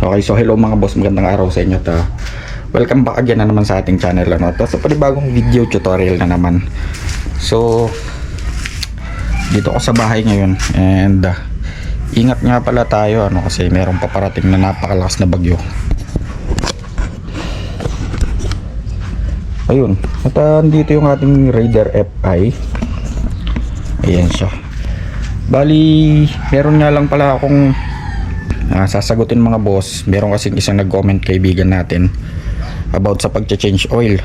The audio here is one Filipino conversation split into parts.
Okay, so hello mga boss, magandang araw sa inyo. Welcome back again na naman sa ating channel, ano. Sa panibagong video tutorial na naman. So dito ako sa bahay ngayon and ingat nga pala tayo, ano, kasi merong paparating na napakalakas na bagyo. Ayun, at dito yung ating Raider FI. Ayan siya. Bali, meron nga lang pala akong sasagutin mga boss. Meron kasing isang nag-comment, kaibigan natin, about sa pag-change oil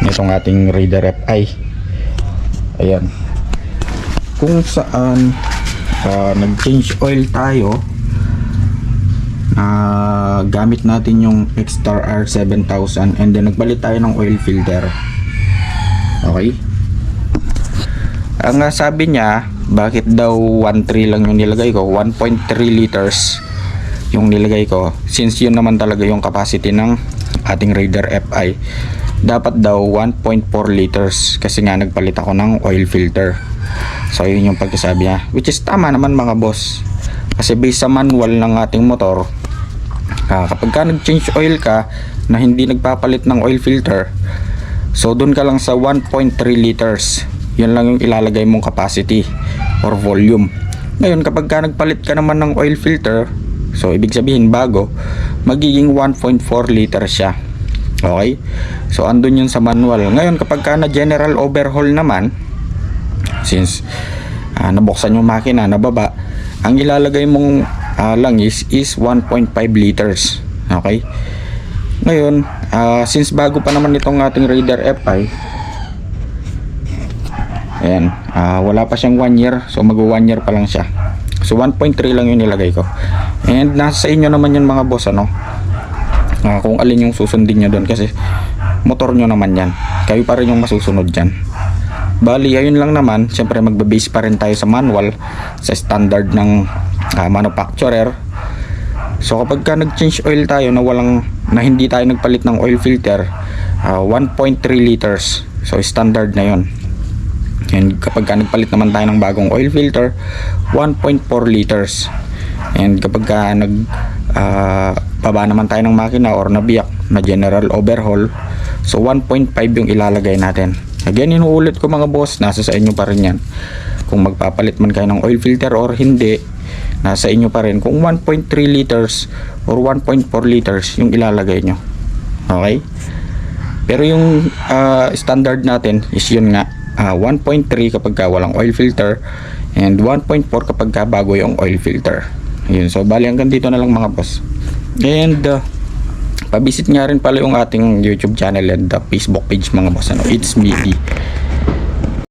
nitong ating Raider FI. Ayan, kung saan nag-change oil tayo, gamit natin yung X-Star R7000 and then nagbalit tayo ng oil filter. Okay, ang sabi niya, bakit daw 1.3 lang yung nilagay ko, 1.3 liters yung nilagay ko, since yun naman talaga yung capacity ng ating Raider FI. Dapat daw 1.4 liters kasi nga nagpalit ako ng oil filter. So yun yung pagkasabi niya, which is tama naman mga boss, kasi based sa manual ng ating motor, kapag ka nag-change oil ka na hindi nagpapalit ng oil filter, so dun ka lang sa 1.3 liters, yun lang yung ilalagay mong capacity or volume. Ngayon kapag ka nagpalit ka naman ng oil filter, so ibig sabihin bago, magiging 1.4 liters siya. Okay, so andun yun sa manual. Ngayon kapag ka na general overhaul naman, since nabuksan yung makina, nababa, ang ilalagay mong langis is 1.5 liters. Okay, ngayon since bago pa naman itong ating Raider FI, ayan, wala pa siyang 1 year, so mag 1 year pa lang siya. So 1.3 lang yung nilagay ko. And nasa inyo naman yun mga boss, ano, kung alin yung susundin nyo doon, kasi motor nyo naman yan, kayo pa rin yung masusunod dyan. Bali ayun lang naman, syempre magbe-base pa rin tayo sa manual, sa standard ng manufacturer. So kapag ka nag-change oil tayo na hindi tayo nagpalit ng oil filter, 1.3 liters, so standard na yon. And kapag ka nagpalit naman tayo ng bagong oil filter, 1.4 liters. And kapag ka baba naman tayo ng makina or nabiyak na general overhaul, so 1.5 yung ilalagay natin. Again, inuulit ko mga boss, nasa sa inyo pa rin yan. Kung magpapalit man kayo ng oil filter or hindi, nasa inyo pa rin kung 1.3 liters or 1.4 liters yung ilalagay nyo. Okay, pero yung standard natin is yun nga, 1.3 kapag ka walang oil filter and 1.4 kapag ka bago yung oil filter. Yun, so bali hanggang dito na lang mga boss. And pabisit nga rin pala yung ating YouTube channel and Facebook page mga boss, ano, It's Me D.